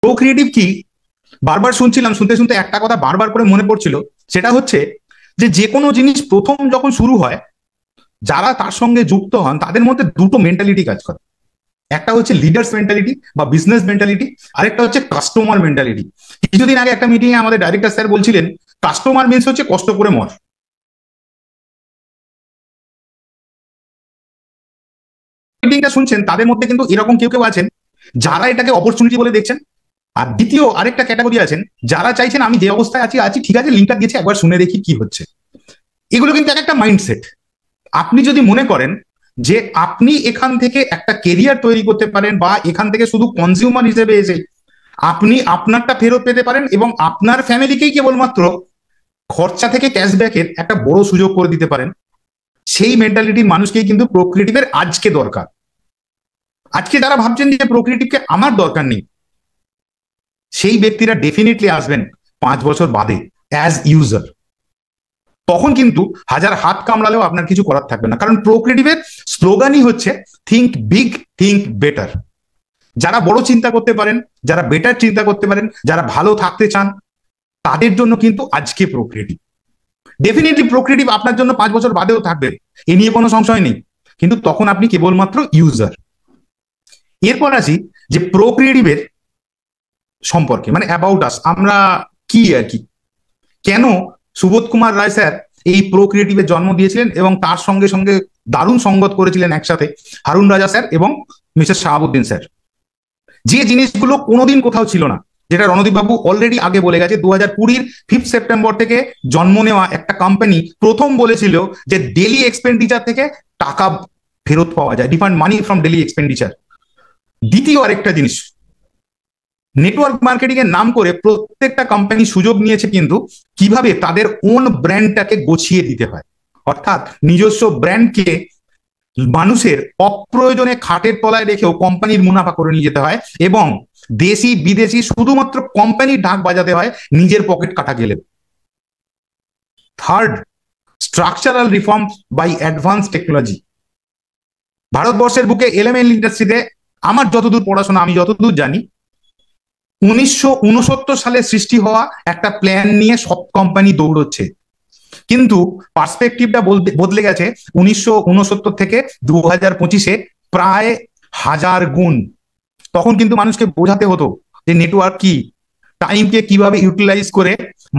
প্রোক্রিয়েটিভ কি বারবার শুনছিলাম, শুনতে শুনতে একটা কথা বারবার করে মনে পড়ছিল, সেটা হচ্ছে যে যে কোনো জিনিস প্রথম যখন শুরু হয়, যারা তার সঙ্গে যুক্ত হন তাদের মধ্যে দুটো মেন্টালিটি কাজ করে। একটা হচ্ছে লিডার্স মেন্টালিটি বা বিজনেস মেন্টালিটি, আরেকটা হচ্ছে কাস্টমার মেন্টালিটি। কিছুদিন আগে একটা মিটিং এ আমাদের ডাইরেক্টর স্যার বলছিলেন, কাস্টমার মিন্স হচ্ছে কষ্ট করে মর। মিটিংটা শুনছেন তাদের মধ্যে কিন্তু এরকম কেউ কেউ আছেন যারা এটাকে অপরচুনিটি বলে দেখছেন, আর দ্বিতীয় আরেকটা ক্যাটাগরি আছেন যারা চাইছেন আমি যে অবস্থায় আছি আছি ঠিক আছে, লিঙ্কটা দিয়েছি একবার শুনে দেখি কি হচ্ছে। এগুলো কিন্তু একটা মাইন্ডসেট। আপনি যদি মনে করেন যে আপনি এখান থেকে একটা কেরিয়ার তৈরি করতে পারেন বা এখান থেকে শুধু কনজিউমার হিসেবে এসে আপনি আপনারটা ফেরত পেতে পারেন এবং আপনার ফ্যামিলিকেই কেবলমাত্র খরচা থেকে ক্যাশব্যাকের একটা বড় সুযোগ করে দিতে পারেন, সেই মেন্টালিটির মানুষকেই কিন্তু প্রোক্রিয়েটিভের আজকে দরকার। আজকে যারা ভাবছেন যে প্রোক্রিয়েটিভকে আমার দরকার নেই, সেই ব্যক্তিরা ডেফিনেটলি আসবেন 5 বছর বাদে অ্যাজ ইউজার। তখন কিন্তু হাজার হাত কামড়ালেও আপনার কিছু করার থাকবে না, কারণ প্রোক্রিয়েটিভের স্লোগানই হচ্ছে থিঙ্ক বিগ, থিঙ্ক বেটার। যারা বড় চিন্তা করতে পারেন, যারা বেটার চিন্তা করতে পারেন, যারা ভালো থাকতে চান, তাদের জন্য কিন্তু আজকে প্রোক্রিয়েটিভ। ডেফিনেটলি প্রোক্রিয়েটিভ আপনার জন্য 5 বছর বাদেও থাকবে, এ নিয়ে কোনো সংশয় নেই, কিন্তু তখন আপনি কেবলমাত্র ইউজার। এরপর আসি যে প্রোক্রিয়েটিভের সম্পর্কে, মানে অ্যাবাউট আস, আমরা কি আর কি, কেন সুবোধ কুমার রায় স্যার এই প্রোক্রিয়েটিভের জন্ম দিয়েছিলেন এবং তার সঙ্গে সঙ্গে দারুণ সঙ্গত করেছিলেন একসাথে হারুন রাজা স্যার এবং মিসেস শাহাবুদ্দিন স্যার। যে জিনিসগুলো কোনোদিন কোথাও ছিল না, যেটা রণদীপ বাবু অলরেডি আগে বলে গেছে, 2020 5 সেপ্টেম্বর থেকে জন্ম নেওয়া একটা কোম্পানি প্রথম বলেছিল যে ডেলি এক্সপেন্ডিচার থেকে টাকা ফেরত পাওয়া যায়, refund money from daily expenditure. দ্বিতীয় আরেকটা জিনিস, নেটওয়ার্ক মার্কেটিং এর নাম করে প্রত্যেকটা কোম্পানি সুযোগ নিয়েছে কিন্তু কিভাবে তাদের ওন ব্র্যান্ডটাকে গছিয়ে দিতে হয়, অর্থাৎ নিজস্ব ব্র্যান্ডকে মানুষের অপ্রয়োজনে খাটের তলায় রেখেও কোম্পানির মুনাফা করে নিয়ে যেতে হয় এবং দেশি বিদেশি শুধুমাত্র কোম্পানির ঢাক বাজাতে হয়, নিজের পকেট কাটা গেলে। Third, structural reform by advance technology. ভারতবর্ষের বুকে এলএমএল ইন্ডাস্ট্রিতে আমার যতদূর পড়াশোনা, আমি যতদূর জানি, 1969 সালে সৃষ্টি হওয়া একটা প্ল্যান নিয়ে সব কোম্পানি দৌড়চ্ছে, কিন্তু পার্সপেক্টিভটা বদলে গেছে 1969 থেকে 2025-এ প্রায় 1000 গুণ। তখন কিন্তু মানুষকে বোঝাতে হতো যে নেটওয়ার্ক কি, টাইমকে কিভাবে ইউটিলাইজ করে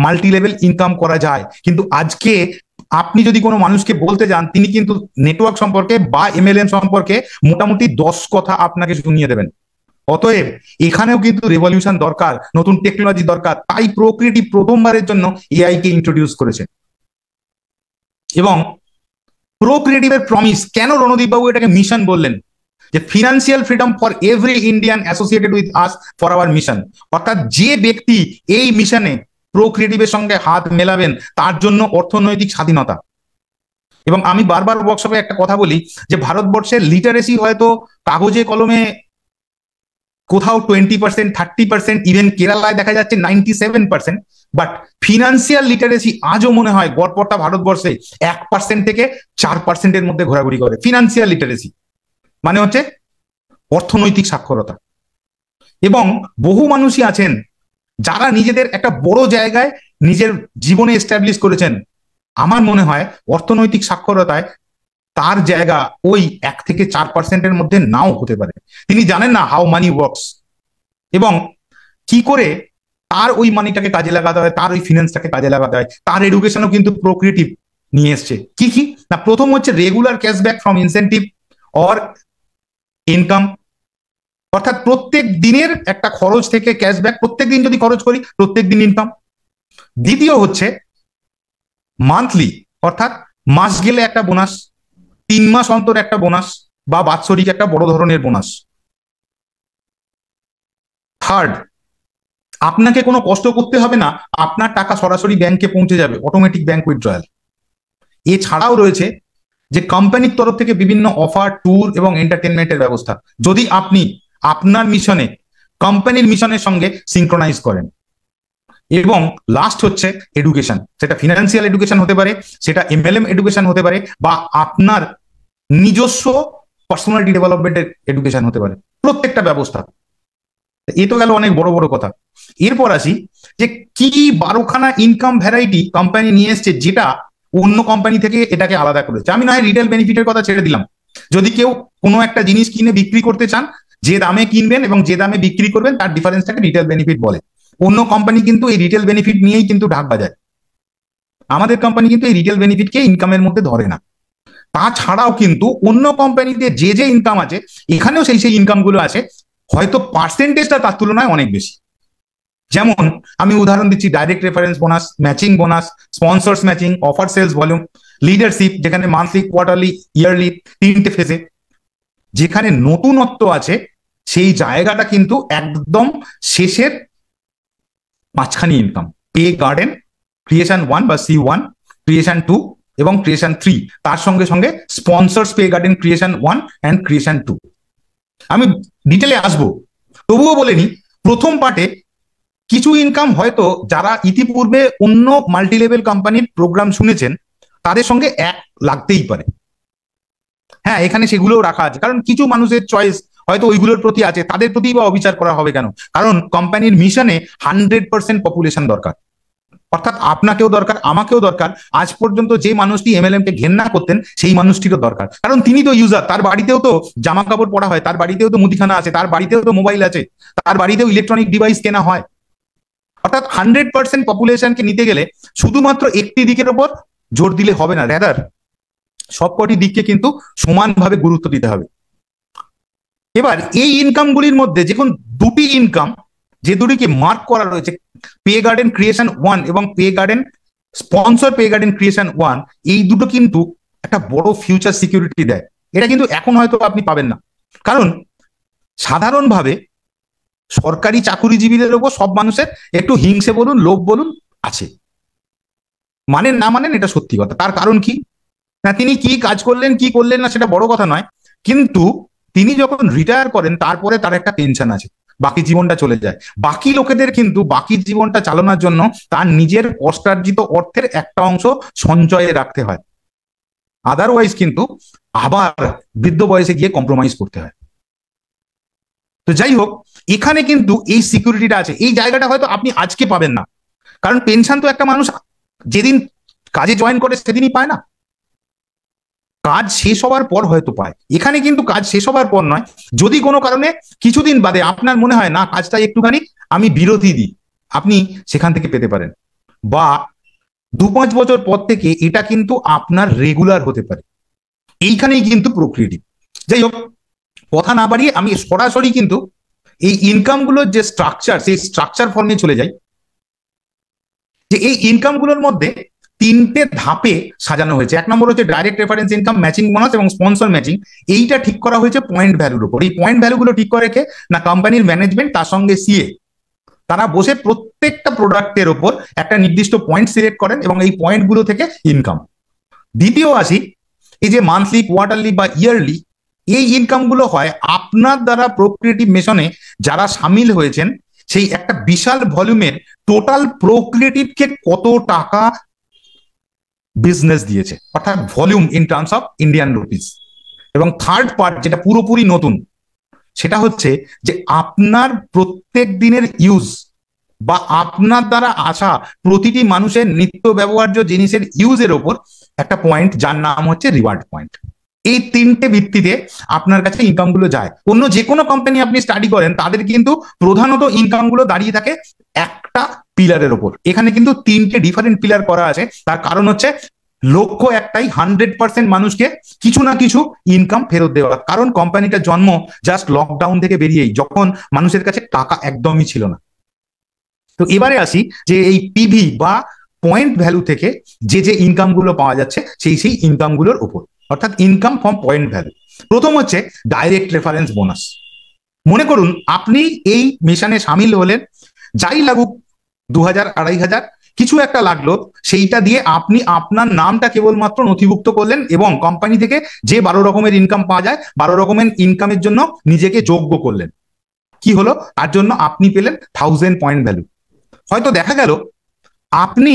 মাল্টি লেভেল ইনকাম করা যায়, কিন্তু আজকে আপনি যদি কোনো মানুষকে বলতে যান, তিনি কিন্তু নেটওয়ার্ক সম্পর্কে বা এমএলএম সম্পর্কে মোটামুটি 10 কথা আপনাকে শুনিয়ে দেবেন। অতএব এখানেও কিন্তু রেভলিউশন দরকার, নতুন টেকনোলজি দরকার। তাই প্রোক্রিয়েটিভ প্রথমবারের জন্য এআই কে ইন্ট্রোডিউস করেছে। এবং প্রোক্রিয়েটিভের প্রমিস, কেন রণদীপ বাবু এটাকে মিশন বললেন, যে financial freedom for every Indian associated with us for our mission, অর্থাৎ যে ব্যক্তি এই মিশনে প্রোক্রিয়েটিভের সঙ্গে হাত মেলাবেন তার জন্য অর্থনৈতিক স্বাধীনতা। এবং আমি বারবার ওয়ার্কশপে একটা কথা বলি যে ভারতবর্ষের লিটারেসি হয়তো কাগজে কলমে কোথাও 20%, 30%, ইভেন কেরালায় দেখা যাচ্ছে 97%, বাট ফিনান্সিয়াল লিটারেসি আজও মনে হয় গড়পড়তা ভারতবর্ষে 1% থেকে 4%-এর মধ্যে ঘোরাঘুরি করে। ফিনান্সিয়াল লিটারেসি মানে হচ্ছে অর্থনৈতিক সাক্ষরতা। এবং বহু মানুষই আছেন যারা নিজেদের একটা বড় জায়গায় নিজের জীবনে এস্টাবলিশ করেছেন। আমার মনে হয় অর্থনৈতিক সাক্ষরতায় তার জায়গা ওই 1 থেকে 4%-এর মধ্যে নাও হতে পারে। তিনি জানেন না হাউ মানি ওয়ার্কস এবং কি করে তার ওই মানিটাকে কাজে লাগাতে হয়, তার ওই ফিনান্সটাকে কাজে লাগাতে হয়। তার এডুকেশনও কিন্তু প্রোক্রিয়েটিভ নিয়ে এসছে। কি কি না, প্রথম হচ্ছে regular cashback from incentive or income, অর্থাৎ প্রত্যেক দিনের একটা খরচ থেকে ক্যাশব্যাক, প্রত্যেক দিন যদি খরচ করি প্রত্যেক দিন ইনকাম। দ্বিতীয় হচ্ছে মান্থলি, অর্থাৎ মাস গেলে একটা বোনাস, 3 মাস অন্তর একটা বোনাস বা বাৎসরিক একটা বড় ধরনের বোনাস। থার্ড, আপনাকে কোনো কষ্ট করতে হবে না, আপনার টাকা সরাসরি ব্যাংকে পৌঁছে যাবে, অটোমেটিক ব্যাংক উইথড্রয়াল। এছাড়াও রয়েছে যে কোম্পানির তরফ থেকে বিভিন্ন অফার, ট্যুর এবং এন্টারটেনমেন্টের ব্যবস্থা, যদি আপনি আপনার মিশনে কোম্পানির মিশনের সঙ্গে সিঙ্ক্রোনাইজ করেন। এবং লাস্ট হচ্ছে এডুকেশন, সেটা ফিনান্সিয়াল এডুকেশন হতে পারে, সেটা এমএলএম এডুকেশন হতে পারে, বা আপনার নিজস্ব পার্সোনালিটি ডেভেলপমেন্টের এডুকেশন হতে পারে। প্রত্যেকটা ব্যবস্থা এ তো গেল অনেক বড় বড় কথা। এরপর আসি যে কি 12খানা ইনকাম ভ্যারাইটি কোম্পানি নিয়ে এসছে যেটা অন্য কোম্পানি থেকে এটাকে আলাদা করেছে। আমি না হয় রিটেল বেনিফিটের কথা ছেড়ে দিলাম, যদি কেউ কোনো একটা জিনিস কিনে বিক্রি করতে চান, যে দামে কিনবেন এবং যে দামে বিক্রি করবেন তার ডিফারেন্সটাকে রিটেল বেনিফিট বলে। অন্য কোম্পানি কিন্তু এই রিটেল বেনিফিট নিয়েই কিন্তু ঢাক বাজায়, আমাদের কোম্পানি কিন্তু এই রিটেল বেনিফিটকে ইনকামের মধ্যে ধরে না। তাছাড়াও কিন্তু অন্য কোম্পানিতে যে যে ইনকাম আছে এখানেও সেই সেই ইনকাম গুলো আছে, হয়তো পার্সেন্টেজটা তার তুলনায় অনেক বেশি। যেমন আমি উদাহরণ দিচ্ছি, direct reference bonus, matching bonus, sponsors matching, offer sales volume, leadership, যেখানে মান্থলি, কোয়ার্টারলি, ইয়ারলি 3টে ফেজে। যেখানে নতুনত্ব আছে সেই জায়গাটা কিন্তু একদম শেষের মাঝখানি ইনকাম, পে গার্ডেন ক্রিয়েশন 1 বা C1, ক্রিয়েশন 2 এবং ক্রিয়েশন 3, তার সঙ্গে সঙ্গে sponsors pay garden creation 1 and creation 2। আমি ডিটেলে আসবো, তবুও বলে নি প্রথম পার্টে কিছু ইনকাম হয়তো যারা ইতিপূর্বে অন্য মাল্টি লেভেল কোম্পানির প্রোগ্রাম শুনেছেন তাদের সঙ্গে এক লাগতেই পারে। হ্যাঁ, এখানে সেগুলোও রাখা আছে, কারণ কিছু মানুষের চয়েস হয়তো ওইগুলোর প্রতি আছে, তাদের প্রতি বা অবিচার করা হবে কেন? কারণ কোম্পানির মিশনে 100% পপুলেশন দরকার, অর্থাৎ আপনাকেও দরকার, আমাকেও দরকার। আজ পর্যন্ত যে মানুষটি এমএলএম কে ঘেন্না করতেন সেই মানুষটিরও দরকার, কারণ তিনি তো ইউজার, তার বাড়িতেও তো জামা কাপড় পরা হয়, তার বাড়িতেও তো মুদিখানা আছে, তার বাড়িতেও তো মোবাইল আছে, তার বাড়িতেও ইলেকট্রনিক ডিভাইস কেনা হয়। অর্থাৎ 100% পপুলেশনকে নিতে গেলে শুধুমাত্র একটি দিকের ওপর জোর দিলে হবে না, রেদার সবকটি দিককে কিন্তু সমানভাবে গুরুত্ব দিতে হবে। এবার এই ইনকামগুলির মধ্যে যে কোন দুটি ইনকাম, যে দুটিকে মার্ক করা রয়েছে, পে গার্ডেন ক্রিয়েশন 1 এবং pay garden sponsor pay garden creation 1, এই দুটো কিন্তু একটা বড় ফিউচার সিকিউরিটি দেয়। এটা কিন্তু এখন হয়তো আপনি পাবেন না, কারণ সাধারণভাবে সরকারি চাকুরিজীবীদের উপর সব মানুষের একটু হিংসে বলুন, লোভ বলুন আছে, মানেন না মানেন এটা সত্যি কথা। তার কারণ কি না, তিনি কি কাজ করলেন কি করলেন না সেটা বড় কথা নয়, কিন্তু তিনি যখন রিটায়ার করেন তারপরে তার একটা পেনশন আছে, বাকি জীবনটা চলে যায়। বাকি লোকেদের কিন্তু বাকি জীবনটা চালানোর জন্য তার নিজের কষ্টার্জিত অর্থের একটা অংশ সঞ্চয়ে রাখতে হয়, আদারওয়াইজ কিন্তু আবার বৃদ্ধ বয়সে গিয়ে কম্প্রোমাইজ করতে হয়। তো যাই হোক, এখানে কিন্তু এই সিকিউরিটিটা আছে, এই জায়গাটা হয়তো আপনি আজকে পাবেন না, কারণ পেনশন তো একটা মানুষ যেদিন কাজে জয়েন করে সেদিনই পায় না, কাজ শেষ হওয়ার পর হয়তো পায়। এখানে কিন্তু কাজ শেষ হওয়ার পর নয়, যদি কোনো কারণে কিছুদিন বাদে আপনার মনে হয় না কাজটা একটুখানি আমি বিরতি দিই, আপনি সেখান থেকে পেতে পারেন, বা 2-5 বছর পর থেকে এটা কিন্তু আপনার রেগুলার হতে পারে। এইখানেই কিন্তু প্রক্রিয়াটি। যাই হোক, কথা না বাড়িয়ে আমি সরাসরি কিন্তু এই ইনকামগুলোর যে স্ট্রাকচার, সেই স্ট্রাকচার ফর্মে চলে যাই। যে এই ইনকামগুলোর মধ্যে 3টে ধাপে সাজানো হয়েছে। 1 নম্বর হচ্ছে direct reference income, matching bonus এবং স্পন্সর ম্যাচিং। এইটা ঠিক করা হয়েছে পয়েন্ট ভ্যালুর উপর। এই পয়েন্ট ভ্যালুগুলো ঠিক করে রেখে না কোম্পানির ম্যানেজমেন্ট তার সঙ্গে সিএ তারা বসে প্রত্যেকটা প্রোডাক্টের ওপর একটা নির্দিষ্ট পয়েন্ট সিলেক্ট করেন এবং এই পয়েন্টগুলো থেকে ইনকাম। দ্বিতীয় আসি, এই যে মান্থলি, কোয়ার্টারলি বা ইয়ারলি, এই ইনকামগুলো হয় আপনার দ্বারা প্রোক্রিয়েটিভ মিশনে যারা সামিল হয়েছেন সেই একটা বিশাল ভলিউমের টোটাল প্রোক্রিয়েটিভকে কত টাকা বিজনেস দিয়েছে, অর্থাৎ volume in terms of Indian rupees. এবং থার্ড পার্ট যেটা পুরোপুরি নতুন, সেটা হচ্ছে যে আপনার প্রত্যেক দিনের ইউজ বা আপনার দ্বারা আসা প্রতিটি মানুষের নিত্য ব্যবহার্য জিনিসের ইউজের ওপর একটা পয়েন্ট, যার নাম হচ্ছে রিওয়ার্ড পয়েন্ট। এই 3টে ভিত্তিতে আপনার কাছে ইনকাম গুলো যায়। অন্য যে কোনো কোম্পানি আপনি স্টাডি করেন তাদের কিন্তু প্রধানত ইনকাম গুলো দাঁড়িয়ে থাকে একটা পিলারের ওপর, এখানে কিন্তু 3টে ডিফারেন্ট পিলার করা আছে। তার কারণ হচ্ছে লক্ষ্য একটাই, 100% মানুষকে কিছু না কিছু ইনকাম ফেরত দেওয়া। কারণ কোম্পানিটার জন্ম জাস্ট লকডাউন থেকে বেরিয়েই, যখন মানুষের কাছে টাকা একদমই ছিল না। তো এবারে আসি যে এই পিভি বা পয়েন্ট ভ্যালু থেকে যে যে ইনকাম গুলো পাওয়া যাচ্ছে সেই ইনকাম গুলোর উপর, অর্থাৎ ইনকাম ফ্রম পয়েন্ট ভ্যালু। প্রথম হচ্ছে ডাইরেক্ট রেফারেন্স বোনাস। মনে করুন আপনি এই মিশনে সামিল হলেন, যাই লাগুক 2000, 2500 কিছু একটা লাগলো, সেইটা দিয়ে আপনি আপনার নামটা কেবলমাত্র নথিভুক্ত করলেন এবং কোম্পানি থেকে যে 12 রকমের ইনকাম পাওয়া যায় 12 রকমের ইনকামের জন্য নিজেকে যোগ্য করলেন। কি হলো? তার জন্য আপনি পেলেন 1000 পয়েন্ট ভ্যালু। হয়তো দেখা গেল আপনি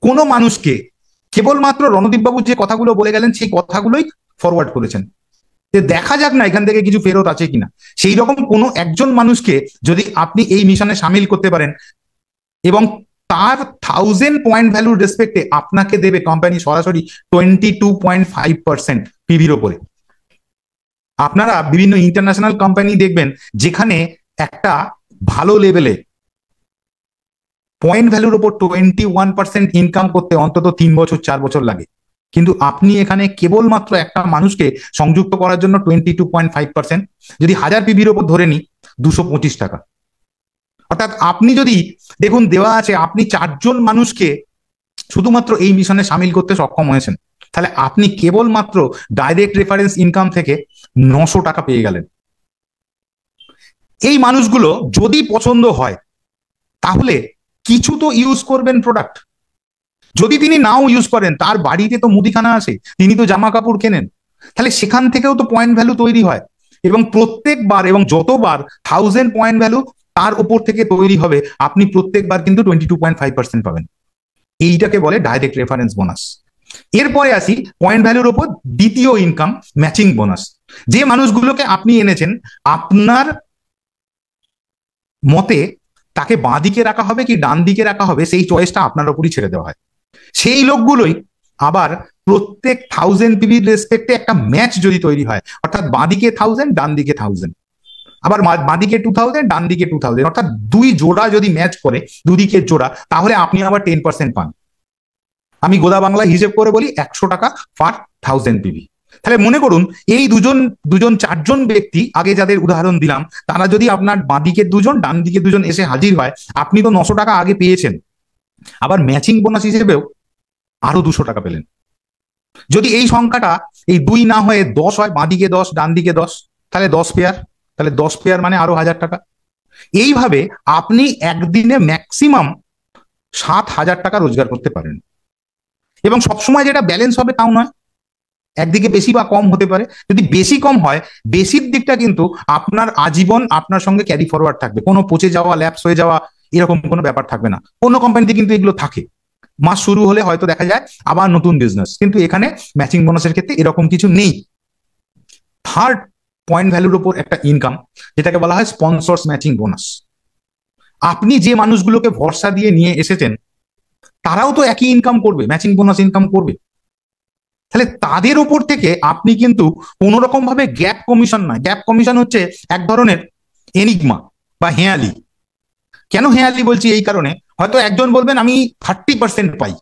কোনো মানুষকে কেবলমাত্র রণদীপ বাবু যে কথাগুলো বলে গেলেন সেই কথাগুলোই ফরওয়ার্ড করেছেন যে দেখা যাক না এখান থেকে কিছু ফেরত আছে কিনা। সেই রকম কোনো একজন মানুষকে যদি আপনি এই মিশনে সামিল করতে পারেন এবং তার 1000 পয়েন্ট ভ্যালুর রেসপেক্টে আপনাকে দেবে কোম্পানি সরাসরি 22.5% পিভির ওপরে। আপনারা বিভিন্ন ইন্টারন্যাশনাল কোম্পানি দেখবেন যেখানে একটা ভালো লেভেলে পয়েন্ট ভ্যালুর উপর 21% ইনকাম করতে অন্তত 3 বছর 4 বছর লাগে, কিন্তু আপনি এখানে কেবলমাত্র একটা মানুষকে সংযুক্ত করার জন্য 22.5%, যদি 1000 পিভির ওপর ধরে নিই 225 টাকা। অর্থাৎ আপনি যদি দেখুন দেওয়া আছে আপনি 4 জন মানুষকে শুধুমাত্র এই মিশনে সামিল করতে সক্ষম হয়েছেন, তাহলে আপনি কেবলমাত্র ডাইরেক্ট রেফারেন্স ইনকাম থেকে 900 টাকা পেয়ে গেলেন। এই মানুষগুলো যদি পছন্দ হয় তাহলে কিছু তো ইউজ করবেন প্রোডাক্ট। যদি তিনি নাও ইউজ করেন, তার বাড়িতে তো মুদিখানা আছে, তিনি তো জামা কাপড় কেনেন, তাহলে সেখান থেকেও তো পয়েন্ট ভ্যালু তৈরি হয় এবং প্রত্যেকবার এবং যতবার 1000 পয়েন্ট ভ্যালু তার উপর থেকে তৈরি হবে আপনি প্রত্যেকবার কিন্তু 22.5% পাবেন। এইটাকে বলে ডাইরেক্ট রেফারেন্স বোনাস। এরপরে আসি পয়েন্ট ভ্যালুর উপর দ্বিতীয় ইনকাম, ম্যাচিং বোনাস। যে মানুষগুলোকে আপনি এনেছেন আপনার মতে তাকে বাঁ দিকে রাখা হবে কি ডান দিকে রাখা হবে সেই চয়েসটা আপনার উপরই ছেড়ে দেওয়া হয়। সেই লোকগুলোই আবার প্রত্যেক 1000 পিভির রেসপেক্টে একটা ম্যাচ যদি তৈরি হয়, অর্থাৎ বাঁ দিকে 1000 ডান দিকে 1000, আবার বাঁ দিকে 2000 ডান দিকে 2000, অর্থাৎ দুই জোড়া যদি ম্যাচ করে দুদিকের জোড়া, তাহলে আপনি আবার 10% পান। আমি গোদা বাংলায় হিসেব করে বলি 100 টাকা পার 1000 পিভি। তাহলে মনে করুন এই দুজন 4 জন ব্যক্তি আগে যাদের উদাহরণ দিলাম, তারা যদি আপনার বাঁ দিকের 2 জন ডান দিকে 2 জন এসে হাজির হয়, আপনি তো 900 টাকা আগে পেয়েছেন, আবার ম্যাচিং বোনাস হিসেবেও আরো 200 টাকা পেলেন। যদি এই সংখ্যাটা এই 2 না হয়ে 10 হয়, বাঁ দিকে 10 ডান দিকে 10, তাহলে 10 পেয়ার, তাহলে 10 পেয়ার মানে আরো 1000 টাকা। এইভাবে আপনি একদিনে ম্যাক্সিমাম 7000 টাকা রোজগার করতে পারেন। এবং সবসময় যেটা ব্যালেন্স হবে তাও নয়, একদিকে বেশি বা কম হতে পারে। যদি বেশি কম হয়, বেশির দিকটা কিন্তু আপনার আজীবন আপনার সঙ্গে ক্যারি ফরওয়ার্ড থাকবে, কোনো পচে যাওয়া ল্যাপস হয়ে যাওয়া এরকম কোনো ব্যাপার থাকবে না। অন্য কোম্পানিতে কিন্তু এগুলো থাকে, মাস শুরু হলে হয়তো দেখা যায় আবার নতুন বিজনেস, কিন্তু এখানে ম্যাচিং বোনাসের ক্ষেত্রে এরকম কিছু নেই। থার্ড পয়েন্ট ভ্যালুর উপর একটা ইনকাম, যেটাকে বলা হয় স্পন্সরস ম্যাচিং বোনাস। আপনি যে মানুষগুলোকে ভরসা দিয়ে নিয়ে এসেছেন তারাও তো একই ইনকাম করবে, ম্যাচিং বোনাস ইনকাম করবে। তাহলে তাদের উপর থেকে আপনি কিন্তু কোনো রকম ভাবে গ্যাপ কমিশন নয়, গ্যাপ কমিশন হচ্ছে এক ধরনের এনিগমা বা হেয়ালি। কেন হেয়ালি বলছি? এই কারণে, হয়তো একজন বলবেন আমি 30% পাই,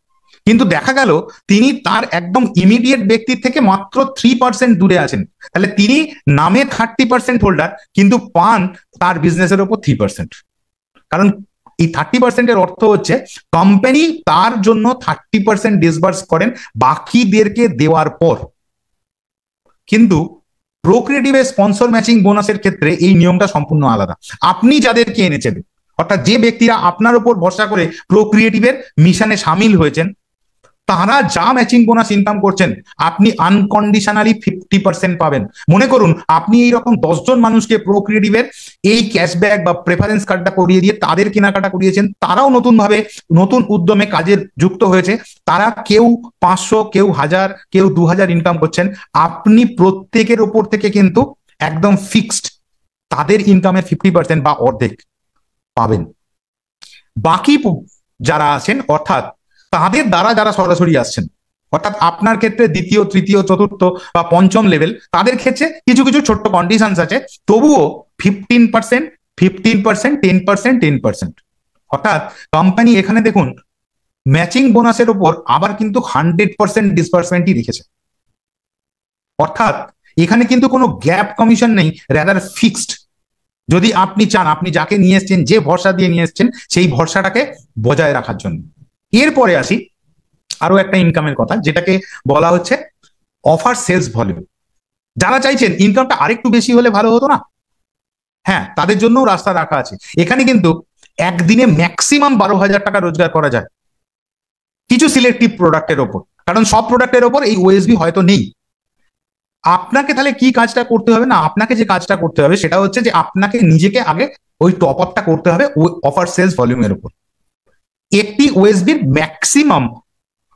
কিন্তু দেখা গেল তিনি তার একদম ইমিডিয়েট ব্যক্তির থেকে মাত্র 3% দূরে আছেন, তাহলে তিনি নামে 30% হোল্ডার কিন্তু পান তার বিজনেসের উপর 3%। কারণ এই 30% এর অর্থ হচ্ছে কোম্পানি তার জন্য 30% ডিসবার্স করেন বাকিদেরকে দেওয়ার পর। কিন্তু প্রোক্রিয়েটিভে স্পন্সর ম্যাচিং বোনাসের ক্ষেত্রে এই নিয়মটা সম্পূর্ণ আলাদা। আপনি যাদেরকে এনেছেন, অর্থাৎ যে ব্যক্তিরা আপনার উপর ভরসা করে প্রোক্রিয়েটিভের মিশনে সামিল হয়েছেন, তারা যা ম্যাচিং বোনাস ইনকাম করছেন আপনি আনকন্ডিশনালি 50% পাবেন। মনে করুন আপনি এইরকম 10 জন মানুষকে প্রোক্রিয়েটিভের এই ক্যাশব্যাক বা প্রেফারেন্স কার্ডটা করিয়ে দিয়ে তাদের কেনাকাটা করিয়েছেন, তারাও নতুনভাবে নতুন উদ্যমে কাজে যুক্ত হয়েছে, তারা কেউ 500 কেউ 1000 কেউ 2000 ইনকাম করছেন। আপনি প্রত্যেকের ওপর থেকে কিন্তু একদম ফিক্সড তাদের ইনকামের 50% বা অর্ধেক পাবেন। বাকি যারা আছেন অর্থাৎ তাদের দ্বারা যারা সরাসরি আসছেন, অর্থাৎ আপনার ক্ষেত্রে দ্বিতীয় তৃতীয় চতুর্থ বা পঞ্চম লেভেল, তাদের ক্ষেত্রে কিছু কিছু ছোট্ট কন্ডিশনস আছে, তবুও 15%, 15%, 10%, 10%। অর্থাৎ কোম্পানি এখানে দেখুন ম্যাচিং বোনাসের উপর আবার কিন্তু 100% ডিসবার্সমেন্টই রেখেছে। অর্থাৎ এখানে কিন্তু কোনো গ্যাপ কমিশন নেই, রাদার ফিক্সড। যদি আপনি চান, আপনি যাকে নিয়ে এসছেন, যে ভরসা দিয়ে নিয়ে এসছেন, সেই ভরসাটাকে বজায় রাখার জন্য। এরপরে আসি আরো একটা ইনকামের কথা, যেটাকে বলা হচ্ছে অফার সেলস ভলিউম। যারা চাইছেন ইনকামটা আরেকটু বেশি হলে ভালো হতো না, হ্যাঁ, তাদের জন্য রাস্তা রাখা আছে। এখানে কিন্তু একদিনে ম্যাক্সিমাম 12,000 টাকা রোজগার করা যায় কিছু সিলেক্টিভ প্রোডাক্টের ওপর, কারণ সব প্রোডাক্টের ওপর এই ওএসবি হয়তো নেই। আপনাকে তাহলে কি কাজটা করতে হবে না, আপনাকে যে কাজটা করতে হবে সেটা হচ্ছে যে আপনাকে নিজেকে আগে ওই টপ আপটা করতে হবে ওই অফার সেলস ভলিউমের উপর। একটি ওএসবির ম্যাক্সিমাম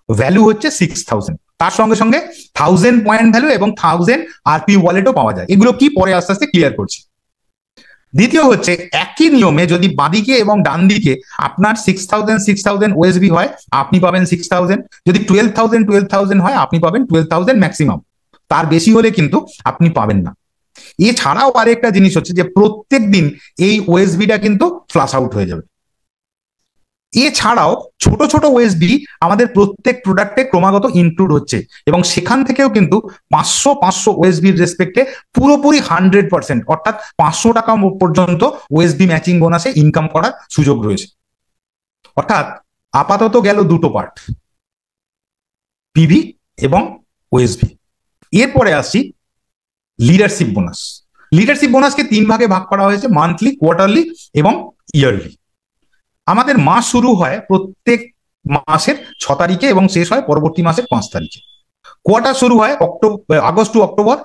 ভ্যালু হচ্ছে 6000, তার সঙ্গে সঙ্গে 1000 পয়েন্ট ভ্যালু এবং 1000 আরপি ওয়ালেটও পাওয়া যায়। এগুলো কি পরে আস্তে আস্তে ক্লিয়ার করছি। দ্বিতীয় হচ্ছে একই নিয়মে যদি বাঁদিকে এবং ডান দিকে আপনার 6000 ওএসবি হয় আপনি পাবেন 6000, যদি 12,000 হয় আপনি পাবেন 12,000 ম্যাক্সিমাম, তার বেশি হলে কিন্তু আপনি পাবেন না। এছাড়াও আরেকটা জিনিস হচ্ছে যে প্রত্যেক দিন এই ওএসবিটা কিন্তু ফ্লাশ আউট হয়ে যাবে। এছাড়াও ছোট ছোট ওএসবি আমাদের প্রত্যেক প্রোডাক্টে ক্রমাগত ইনক্লুড হচ্ছে এবং সেখান থেকেও কিন্তু 500 ওএসবির রেসপেক্টে পুরোপুরি 100%, অর্থাৎ 500 টাকা পর্যন্ত ওএসবি ম্যাচিং বোনাসে ইনকাম করার সুযোগ রয়েছে। অর্থাৎ আপাতত গেল দুটো পার্ট, পিভি এবং ওএসবি। এরপরে আসছি লিডারশিপ বোনাস। লিডারশিপ বোনাসকে 3 ভাগে ভাগ করা হয়েছে, মান্থলি, কোয়ার্টারলি এবং ইয়ারলি। আমাদের মাস শুরু হয় প্রত্যেক মাসের 6 তারিখে এবং শেষ হয় পরবর্তী মাসের 5 তারিখে। কোয়ার্টার শুরু হয় August to October,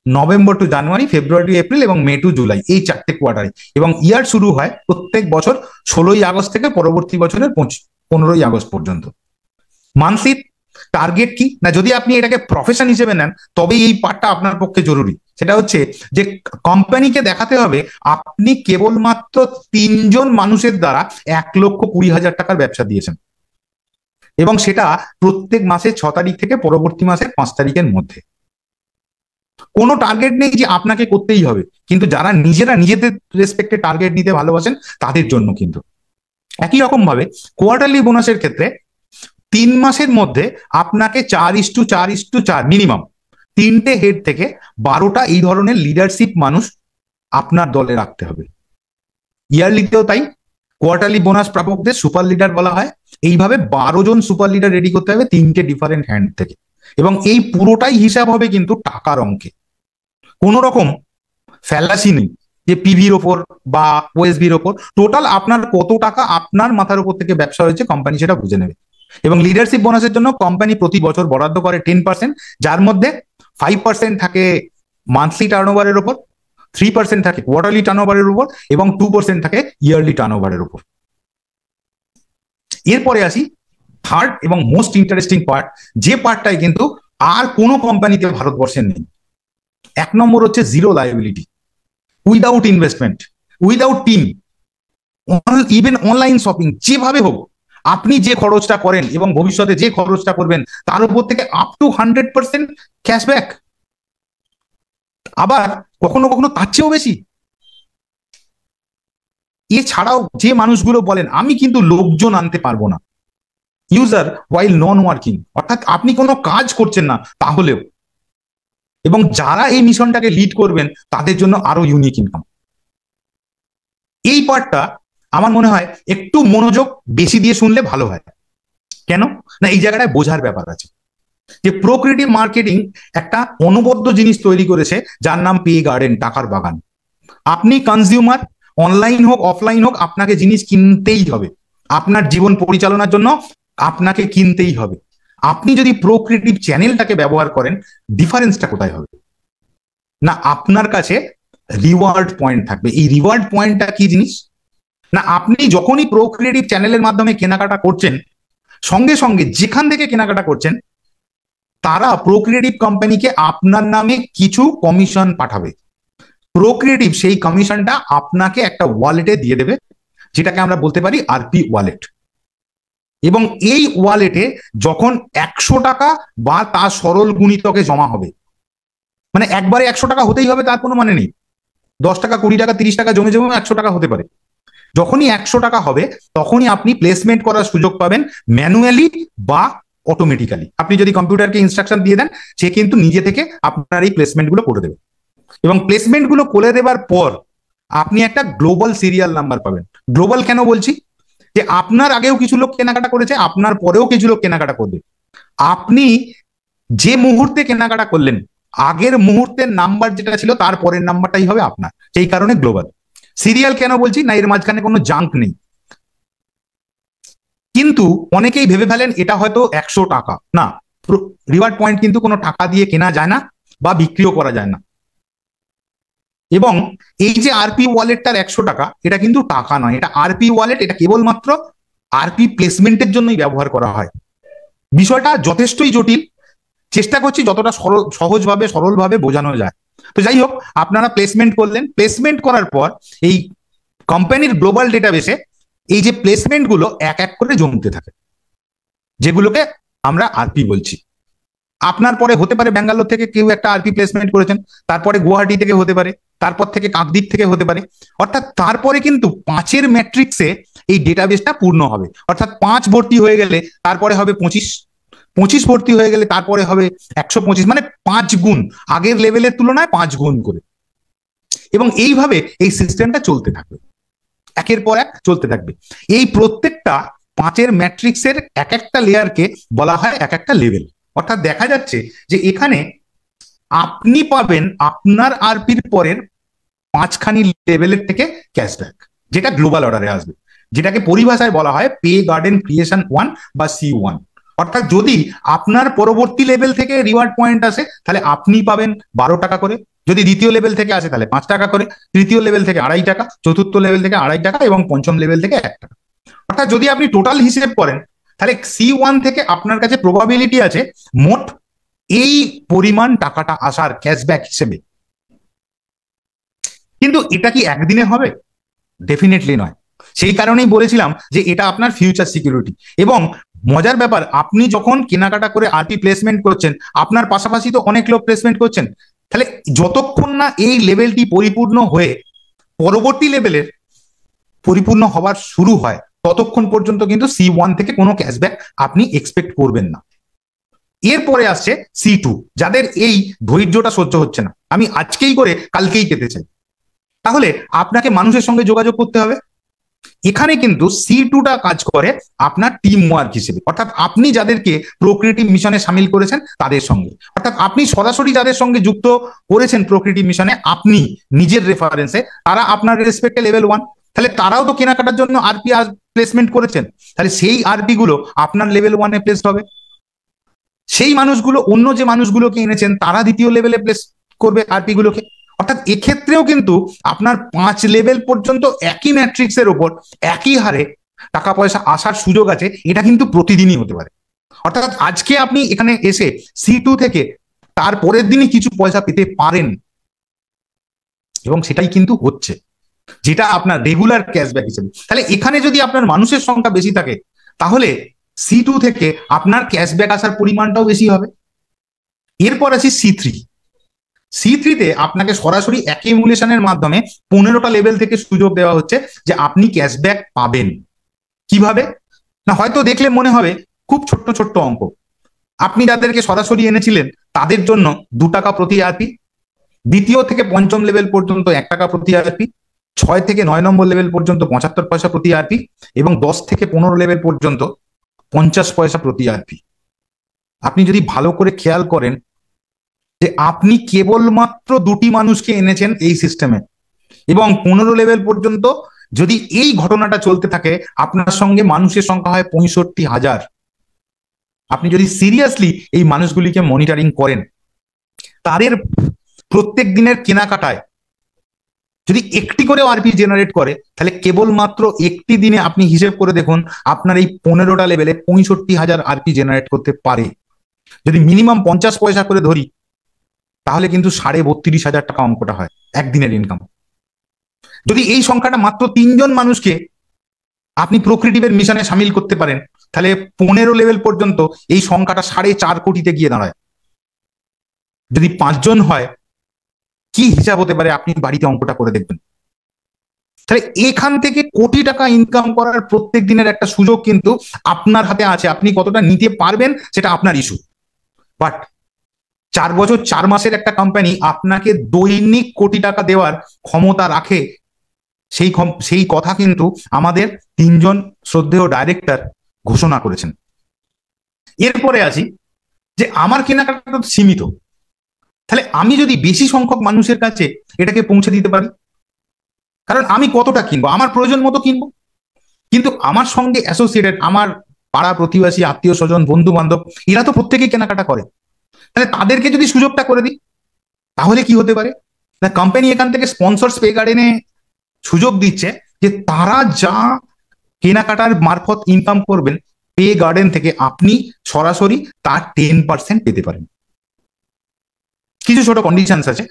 November to January, February April এবং মে টু জুলাই, এই 4টে কোয়ার্টারে। এবং ইয়ার শুরু হয় প্রত্যেক বছর 16ই আগস্ট থেকে পরবর্তী বছরের 15ই আগস্ট পর্যন্ত। মান্থলি টার্গেট কি না, যদি আপনি এটাকে প্রফেশন হিসেবে নেন তবেই এই পার্টটা আপনার পক্ষে জরুরি। সেটা হচ্ছে যে কোম্পানিকে দেখাতে হবে আপনি কেবলমাত্র 3 জন মানুষের দ্বারা 1,20,000 টাকার ব্যবসা দিয়েছেন এবং সেটা প্রত্যেক মাসের 6 তারিখ থেকে পরবর্তী মাসের 5 তারিখের মধ্যে। কোনো টার্গেট নেই যে আপনাকে করতেই হবে, কিন্তু যারা নিজেরা নিজেদের রেসপেক্টে টার্গেট নিতে ভালোবাসেন তাদের জন্য কিন্তু। একই রকম ভাবে কোয়ার্টারলি বোনাসের ক্ষেত্রে 3 মাসের মধ্যে আপনাকে 4:4:4 মিনিমাম 3টে হেড থেকে 12টা এই ধরনের লিডারশিপ মানুষ আপনার দলে রাখতে হবে। ইয়ারলিতেও তাই, কোয়ার্টারলি বোনাস প্রাপকদের সুপার লিডার বলা হয়। এইভাবে 12 জন সুপার লিডার রেডি করতে হবে 3টে ডিফারেন্ট হ্যান্ড থেকে, এবং এই পুরোটাই হিসাব হবে কিন্তু টাকার অঙ্কে। কোন রকম ফ্যালাসি নেই যে পিভির ওপর বা ওএসবির ওপর। টোটাল আপনার কত টাকা আপনার মাথার উপর থেকে ব্যবসা হয়েছে কোম্পানি সেটা বুঝে নেবে। এবং লিডারশিপ বোনাসের জন্য কোম্পানি প্রতি বছর বরাদ্দ করে 10%, যার মধ্যে 5% থাকে মান্থলি টার্নওভারের উপর, 3% থাকে কোয়ার্টারলি টার্নওভারের উপর এবং 2% থাকে ইয়ারলি টার্নওভারের উপর। এরপরে আসি থার্ড এবং মোস্ট ইন্টারেস্টিং পার্ট, যে পার্টটাই কিন্তু আর কোনো কোম্পানিতে ভারতবর্ষের নেই। 1 নম্বর হচ্ছে zero liability, without investment, without team, even online shopping, যেভাবে হোক আপনি যে খরচটা করেন এবং ভবিষ্যতে যে খরচটা করবেন তার উপর থেকে আপ টু 100% ক্যাশব্যাক, আবার কখনো কখনো তার চেয়েও বেশি। এছাড়াও যে মানুষগুলো বলেন আমি কিন্তু লোকজন আনতে পারবো না, ইউজার ওয়াইল নন ওয়ার্কিং, অর্থাৎ আপনি কোনো কাজ করছেন না তাহলেও, এবং যারা এই মিশনটাকে লিড করবেন তাদের জন্য আরো ইউনিক ইনকাম। এই পার্টটা আমার মনে হয় একটু মনোযোগ বেশি দিয়ে শুনলে ভালো হয়। কেন না, এই জায়গাটায় বোঝার ব্যাপার আছে যে প্রোক্রিয়েটিভ মার্কেটিং একটা অনবদ্য জিনিস তৈরি করেছে যার নাম পে গার্ডেন, টাকার বাগান। আপনি কনজিউমার, অনলাইন হোক অফলাইন হোক, আপনাকে জিনিস কিনতেই হবে। আপনার জীবন পরিচালনার জন্য আপনাকে কিনতেই হবে। আপনি যদি প্রোক্রিয়েটিভ চ্যানেলটাকে ব্যবহার করেন, ডিফারেন্সটা কোথায় হবে না, আপনার কাছে রিওয়ার্ড পয়েন্ট থাকবে। এই রিওয়ার্ড পয়েন্টটা কি জিনিস না, আপনি যখনই প্রোক্রিয়েটিভ চ্যানেলের মাধ্যমে কেনাকাটা করছেন, সঙ্গে সঙ্গে যেখান থেকে কেনাকাটা করছেন তারা প্রোক্রিয়েটিভ কোম্পানিকে আপনার নামে কিছু কমিশন পাঠাবে। প্রোক্রিয়েটিভ সেই কমিশনটা আপনাকে একটা ওয়ালেটে দিয়ে দেবে, যেটাকে আমরা বলতে পারি আরপি ওয়ালেট। এবং এই ওয়ালেটে যখন 100 টাকা বা তার সরল গুণিতকে জমা হবে, মানে একবারে 100 টাকা হতেই হবে তার কোনো মানে নেই, 10 টাকা 20 টাকা 30 টাকা জমে জমে 100 টাকা হতে পারে। যখনই 100 টাকা হবে তখনই আপনি প্লেসমেন্ট করার সুযোগ পাবেন, ম্যানুয়ালি বা অটোমেটিক্যালি। আপনি যদি কম্পিউটারকে ইনস্ট্রাকশন দিয়ে দেন, সে কিন্তু নিজে থেকে আপনার এই প্লেসমেন্টগুলো করে দেবে। এবং প্লেসমেন্টগুলো করে দেবার পর আপনি একটা গ্লোবাল সিরিয়াল নাম্বার পাবেন। গ্লোবাল কেন বলছি, যে আপনার আগেও কিছু লোক কেনাকাটা করেছে, আপনার পরেও কিছু লোক কেনাকাটা করবে। আপনি যে মুহূর্তে কেনাকাটা করলেন, আগের মুহূর্তের নাম্বার যেটা ছিল তার পরের নাম্বারটাই হবে আপনার, সেই কারণে গ্লোবাল। সিরিয়াল কেন বলছি না, এর মাঝখানে কোনো জাঙ্ক নেই। কিন্তু অনেকেই ভেবে ফেলেন এটা হয়তো 100 টাকা, না, রিওয়ার্ড পয়েন্ট কিন্তু কোনো টাকা দিয়ে কেনা যায় না বা বিক্রিও করা যায় না। এবং এই যে আরপি ওয়ালেটটার 100 টাকা, এটা কিন্তু টাকা নয়, এটা আরপি ওয়ালেট, এটা কেবলমাত্র আরপি প্লেসমেন্টের জন্যই ব্যবহার করা হয়। বিষয়টা যথেষ্টই জটিল, চেষ্টা করছি যতটা সহজভাবে সরলভাবে বোঝানো যায়। তো যাই হোক, আপনারা প্লেসমেন্ট করলেন, প্লেসমেন্ট করার পর এই কোম্পানির গ্লোবাল ডেটাবেসে এই যে প্লেসমেন্ট গুলো এক এক করে জমতে থাকে, যেগুলোকে আমরা আরপি বলছি। আপনার পরে হতে পারে ব্যাঙ্গালোর থেকে কেউ একটা আরপি প্লেসমেন্ট করেছেন, তারপরে গুয়াহাটি থেকে হতে পারে, তারপর থেকে কাকদ্বীপ থেকে হতে পারে। অর্থাৎ তারপরে কিন্তু 5-এর ম্যাট্রিক্সে এই ডেটাবেসটা পূর্ণ হবে। অর্থাৎ 5 ভর্তি হয়ে গেলে তারপরে হবে 25, 25 ভর্তি হয়ে গেলে তারপরে হবে 125, মানে 5 গুণ, আগের লেভেলের তুলনায় 5 গুণ করে। এবং এইভাবে এই সিস্টেমটা চলতে থাকবে, একের পর এক চলতে থাকবে। এই প্রত্যেকটা 5-এর ম্যাট্রিক্সের এক একটা লেয়ারকে বলা হয় এক একটা লেভেল। অর্থাৎ দেখা যাচ্ছে যে এখানে আপনি পাবেন আপনার আরপির পরের 5খানি লেভেলের থেকে ক্যাশব্যাক, যেটা গ্লোবাল অর্ডারে আসবে, যেটাকে পরিভাষায় বলা হয় পে গার্ডেন ক্রিয়েশন 1 বা C1। অর্থাৎ যদি আপনার পরবর্তী লেভেল থেকে রিওয়ার্ড পয়েন্ট আসে তাহলে আপনি পাবেন 12 টাকা করে, যদি দ্বিতীয় লেভেল থেকে আসে তাহলে 5 টাকা করে, তৃতীয় লেভেল থেকে 2.5 টাকা, চতুর্থ লেভেল থেকে 2.5 টাকা এবং পঞ্চম লেভেল থেকে 1 টাকা। অর্থাৎ যদি আপনি টোটাল হিসেব করেন তাহলে C1 থেকে আপনার কাছে প্রবাবিলিটি আছে মোট এই পরিমাণ টাকাটা আসার ক্যাশব্যাক হিসেবে। কিন্তু এটা কি একদিনে হবে? ডেফিনেটলি নয়। সেই কারণেই বলেছিলাম যে এটা আপনার ফিউচার সিকিউরিটি। এবং মজার ব্যাপার, আপনি যখন কেনাকাটা করে আরপি প্লেসমেন্ট করছেন, আপনার পাশাপাশি তো অনেক লোক প্লেসমেন্ট করছেন, তাহলে যতক্ষণ না এই লেভেলটি পরিপূর্ণ হয়ে পরবর্তী লেভেলের পরিপূর্ণ হওয়ার শুরু হয়, ততক্ষণ পর্যন্ত কিন্তু C1 থেকে কোনো ক্যাশব্যাক আপনি এক্সপেক্ট করবেন না। এরপরে আসছে C2, যাদের এই ধৈর্যটা সহ্য হচ্ছে না, আমি আজকেই করে কালকেই পেতে চাই, তাহলে আপনাকে মানুষের সঙ্গে যোগাযোগ করতে হবে। এখানে কিন্তু C2টা কাজ করে আপনার টিম ওয়ার্ক হিসেবে। অর্থাৎ আপনি যাদেরকে প্রকৃতি মিশনে সামিল করেছেন তাদের সঙ্গে, অর্থাৎ আপনি সরাসরি যাদের সঙ্গে যুক্ত করেছেন প্রকৃতি মিশনে আপনি নিজের রেফারেন্সে, তারা আপনার রেসপেক্টে লেভেল 1, তাহলে তারাও তো কেনাকাটার জন্য আরপি প্লেসমেন্ট করেছেন, তাহলে সেই আরপি গুলো আপনার লেভেল 1-এ প্লেস হবে। সেই মানুষগুলো অন্য যে মানুষগুলোকে এনেছেন তারা দ্বিতীয় লেভেলে প্লেস করবে আরপি গুলোকে। অর্থাৎ এক্ষেত্রেও কিন্তু আপনার 5 লেভেল পর্যন্ত একই ম্যাট্রিক্সের উপর একই হারে টাকা পয়সা আসার সুযোগ আছে। এটা কিন্তু প্রতিদিনই হতে পারে। অর্থাৎ আজকে আপনি এখানে এসে C2 থেকে তার পরের দিনই কিছু পয়সা পেতে পারেন, এবং সেটাই কিন্তু হচ্ছে, যেটা আপনার রেগুলার ক্যাশব্যাক হিসেবে। তাহলে এখানে যদি আপনার মানুষের সংখ্যা বেশি থাকে তাহলে C2 থেকে আপনার ক্যাশব্যাক আসার পরিমাণটাও বেশি হবে। এরপর আছে C3 তে আপনাকে সরাসরি অ্যাকিউমুলেশনের মাধ্যমে 15টা লেভেল থেকে সুযোগ দেওয়া হচ্ছে যে আপনি ক্যাশব্যাক পাবেন। কিভাবে না, হয়তো দেখলে মনে হবে খুব ছোট্ট ছোট্ট অঙ্ক। আপনি যাদেরকে সরাসরি এনেছিলেন তাদের জন্য 2 টাকা প্রতি আরপি, দ্বিতীয় থেকে পঞ্চম লেভেল পর্যন্ত 1 টাকা প্রতি আরপি, 6 থেকে 9 নম্বর লেভেল পর্যন্ত 75 পয়সা প্রতি আরপি, এবং 10 থেকে 15 লেভেল পর্যন্ত 50 পয়সা প্রতি আরপি। আপনি যদি ভালো করে খেয়াল করেন যে আপনি কেবলমাত্র 2টি মানুষকে এনেছেন এই সিস্টেমে, এবং 15 লেভেল পর্যন্ত যদি এই ঘটনাটা চলতে থাকে আপনার সঙ্গে মানুষের সংখ্যা হয় 65,000। আপনি যদি সিরিয়াসলি এই মানুষগুলিকে মনিটরিং করেন, তাদের প্রত্যেক দিনের কেনাকাটায় যদি একটি করে আরপি জেনারেট করে, তাহলে কেবলমাত্র একটি দিনে আপনি হিসেব করে দেখুন আপনার এই 15টা লেভেলে 65,000 আরপি জেনারেট করতে পারে। যদি মিনিমাম 50 পয়সা করে ধরি তাহলে কিন্তু 32,500 টাকা অঙ্কটা হয় একদিনের ইনকাম। যদি এই সংখ্যাটা মাত্র 3 জন মানুষকে আপনি প্রকৃতির মিশনে সামিল করতে পারেন তাহলে 15 লেভেল পর্যন্ত এই সংখ্যাটা 4.5 কোটিতে গিয়ে দাঁড়ায়। যদি 5 জন হয় কি হিসাব হতে পারে, আপনি বাড়িতে অঙ্কটা করে দেখবেন। তাহলে এখান থেকে কোটি টাকা ইনকাম করার প্রত্যেক দিনের একটা সুযোগ কিন্তু আপনার হাতে আছে। আপনি কতটা নিতে পারবেন সেটা আপনার ইস্যু। বাট 4 বছর 4 মাসের একটা কোম্পানি আপনাকে দৈনিক কোটি টাকা দেওয়ার ক্ষমতা রাখে, সেই কথা কিন্তু আমাদের 3 জন শ্রদ্ধেয় ডাইরেক্টর ঘোষণা করেছেন। এরপরে আসি যে আমার কেনাকাটা তো সীমিত, তাহলে আমি যদি বেশি সংখ্যক মানুষের কাছে এটাকে পৌঁছে দিতে পারি, কারণ আমি কতটা কিনবো, আমার প্রয়োজন মতো কিনবো, কিন্তু আমার সঙ্গে অ্যাসোসিয়েটেড আমার পাড়া প্রতিবেশী আত্মীয় স্বজন বন্ধু বান্ধব এরা তো প্রত্যেকেই কেনাকাটা করে, তাহলে তাদেরকে যদি সুযোগটা করে দিই তাহলে কি হতে পারে না, কোম্পানি এখান থেকে স্পন্সরস পে গার্ডেনে সুযোগ দিচ্ছে যে তারা যা কেনাকাটার মারফত ইনকাম করবেন পে গার্ডেন থেকে আপনি সরাসরি তার 10% পেতে পারেন। কিছু ছোট কন্ডিশনস আছে,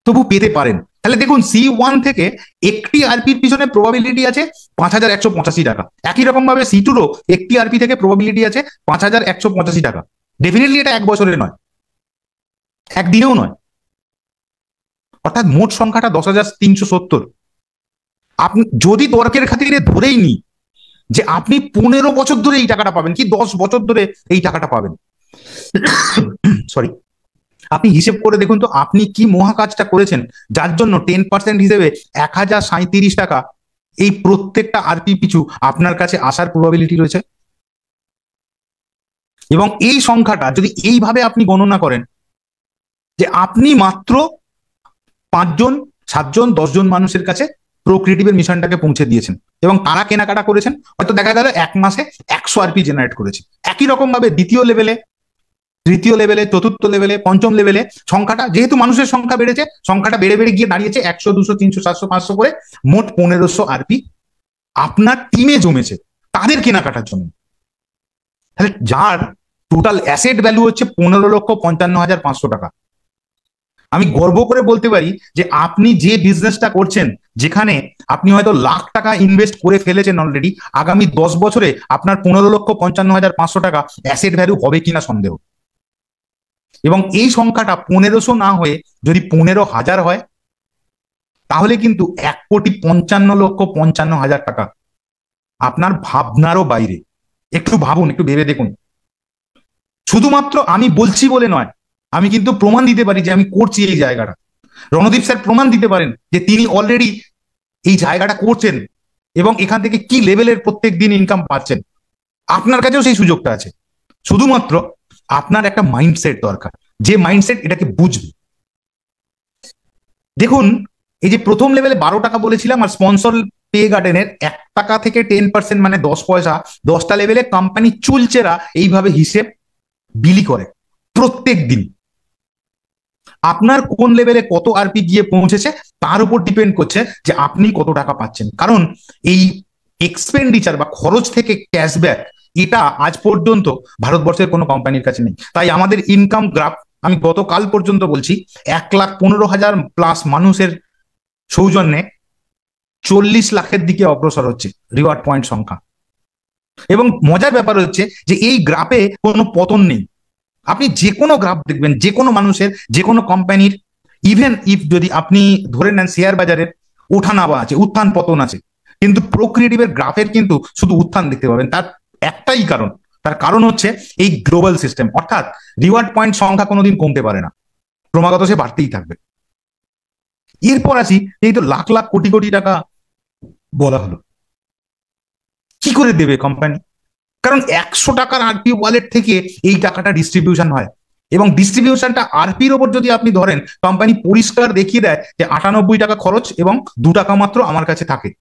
তবু পেতে পারেন। তাহলে দেখুন C1 থেকে একটি আরপির পিছনে প্রবাবিলিটি আছে 5,185 টাকা, একই রকম ভাবে C2রও একটি আরপি থেকে প্রবাবিলিটি আছে 5,185 টাকা। ডেফিনেটলি এটা 1 বছরে নয়, একদিনেও নয়, অর্থাৎ মোট সংখ্যাটা 10,370। আপনি যদি তর্কের খাতিরে ধরেই নি যে আপনি 15 বছর ধরে এই টাকাটা পাবেন, কি 10 বছর ধরে এই টাকাটা পাবেন, সরি, আপনি হিসেব করে দেখুন তো আপনি কি মহা কাজটা করেছেন, যার জন্য 10% হিসেবে 1,037 টাকা এই প্রত্যেকটা আরপি পিছু আপনার কাছে আসার প্রবাবিলিটি রয়েছে। এবং এই সংখ্যাটা যদি এইভাবে আপনি গণনা করেন যে আপনি মাত্র 5 জন 7 জন 10 জন মানুষের কাছে প্রোক্রিয়েটিভের মিশনটাকে পৌঁছে দিয়েছেন, এবং তারা কেনাকাটা করেছেন, হয়তো দেখা গেল 1 মাসে 100 আরপি জেনারেট করেছে। একই রকম ভাবে দ্বিতীয় লেভেলে, তৃতীয় লেভেলে, চতুর্থ লেভেলে, পঞ্চম লেভেলে সংখ্যাটা, যেহেতু মানুষের সংখ্যা বেড়েছে, সংখ্যাটা বেড়ে বেড়ে গিয়ে দাঁড়িয়েছে 100, 200, 300, 700, 500 করে মোট 1,500 আরপি আপনার টিমে জমেছে তাদের কেনাকাটার জন্য। তাহলে যার টোটাল অ্যাসেট ভ্যালু হচ্ছে 15,55,500 টাকা। আমি গর্ব করে বলতে পারি যে আপনি যে বিজনেসটা করছেন, যেখানে আপনি হয়তো লাখ টাকা ইনভেস্ট করে ফেলেছেন অলরেডি, আগামী 10 বছরে আপনার 15,55,500 টাকা অ্যাসেট ভ্যালু হবে কিনা সন্দেহ। এবং এই সংখ্যাটা 1,500 না হয়ে যদি 15,000 হয়, তাহলে কিন্তু 1,55,55,000 টাকা আপনার ভাবনারও বাইরে। একটু ভাবুন, একটু ভেবে দেখুন। শুধুমাত্র আমি বলছি বলে নয়, আমি কিন্তু প্রমাণ দিতে পারি যে আমি করছি এই জায়গাটা। রণদীপ স্যার প্রমাণ দিতে পারেন যে তিনি অলরেডি এই জায়গাটা করছেন এবং এখান থেকে কি লেভেলের প্রত্যেক দিন ইনকাম পাচ্ছেন। আপনার কাছেও সেই সুযোগটা আছে, শুধুমাত্র আপনার একটা মাইন্ডসেট দরকার, যে মাইন্ডসেট এটাকে বুঝবে। দেখুন, এই যে প্রথম লেভেলে 12 টাকা বলেছিলাম, আর স্পন্সর পে গার্ডেনের 1 টাকা থেকে 10% মানে 10 পয়সা, 10টা লেভেলে কোম্পানি চুলচেরা এইভাবে হিসেব বিলি করে প্রত্যেক দিন। আপনার কোন লেভেলে কত আরপি গিয়ে পৌঁছেছে তার উপর ডিপেন্ড করছে যে আপনি কত টাকা পাচ্ছেন। কারণ এই এক্সপেন্ডিচার বা খরচ থেকে ক্যাশব্যাক, এটা আজ পর্যন্ত ভারতবর্ষের কোনো কোম্পানির কাছে নেই। তাই আমাদের ইনকাম গ্রাফ, আমি গতকাল পর্যন্ত বলছি, 1,15,000 প্লাস মানুষের সৌজন্যে 40 লাখের দিকে অগ্রসর হচ্ছে রিওয়ার্ড পয়েন্ট সংখ্যা। এবং মজার ব্যাপার হচ্ছে যে এই গ্রাফে কোনো পতন নেই। আপনি যে কোনো গ্রাফ দেখবেন, যে কোনো মানুষের, যে কোনো কোম্পানির, ইভেন ইফ যদি আপনি ধরে নেন শেয়ার বাজারের ওঠানামা আছে, উত্থান পতন আছে, কিন্তু প্রোক্রিয়েটিভের গ্রাফের কিন্তু শুধু উত্থান দেখতে পাবেন। তার একটাই কারণ, তার কারণ হচ্ছে এই গ্লোবাল সিস্টেম, অর্থাৎ রিওয়ার্ড পয়েন্ট সংখ্যা কোনোদিন কমতে পারে না, ক্রমাগত সে বাড়তেই থাকবে। এরপর আসি, এই তো লাখ লাখ কোটি কোটি টাকা বলা হলো, কি করে দেবে কোম্পানি? কারণ 100 টাকার আরপি ওয়ালেট থেকে এই টাকাটা ডিস্ট্রিবিউশন হয়, এবং ডিস্ট্রিবিউশনটা আরপির ওপর যদি আপনি ধরেন, কোম্পানি পরিষ্কার দেখিয়ে দেয় যে 98 টাকা খরচ এবং 2 টাকা মাত্র আমার কাছে থাকে।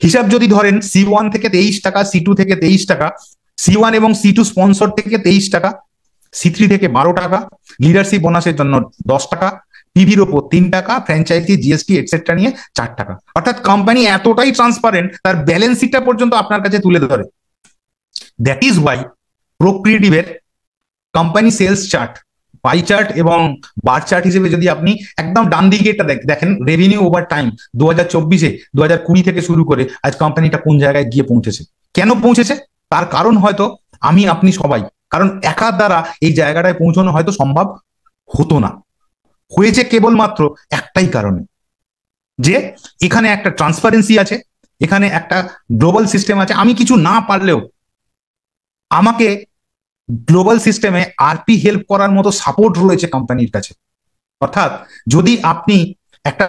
হিসাব যদি ধরেন C1 থেকে 23 টাকা, C2 থেকে 23 টাকা, C1 এবং C2 স্পন্সর থেকে 23 টাকা, C3 থেকে 12 টাকা, লিডারশিপ বোনাসের জন্য 10 টাকা, পিভির ওপর 3 টাকা, ফ্র্যাঞ্চাইজি, জিএসটি এটসেট্রা নিয়ে 4 টাকা। অর্থাৎ কোম্পানি এতটাই ট্রান্সপারেন্ট, তার ব্যালেন্স শিটটা পর্যন্ত আপনার কাছে তুলে ধরে। দ্যাট ইজ ওয়াই প্রোক্রিয়েটিভের company sales chart, pie chart এবং বার চার্ট হিসেবে যদি আপনি একদম ডান দিকে এটা দেখেন, রেভিনিউ ওভার টাইম 2024-এ 2020 থেকে শুরু করে আজ কোম্পানিটা কোন জায়গায় গিয়ে পৌঁছেছে। কেন পৌঁছেছে? তার কারণ হয়তো আমি, আপনি সবাই, কারণ একার দ্বারা এই জায়গাটায় পৌঁছানো হয়তো সম্ভব হতো না। হয়েছে কেবলমাত্র একটাই কারণে, যে এখানে একটা ট্রান্সপারেন্সি আছে, এখানে একটা গ্লোবাল সিস্টেম আছে। আমি কিছু না পারলেও আমাকে গ্লোবাল সিস্টেমে আরপি হেল্প করার মতো সাপোর্ট রয়েছে কোম্পানির কাছে। অর্থাৎ যদি আপনি একটা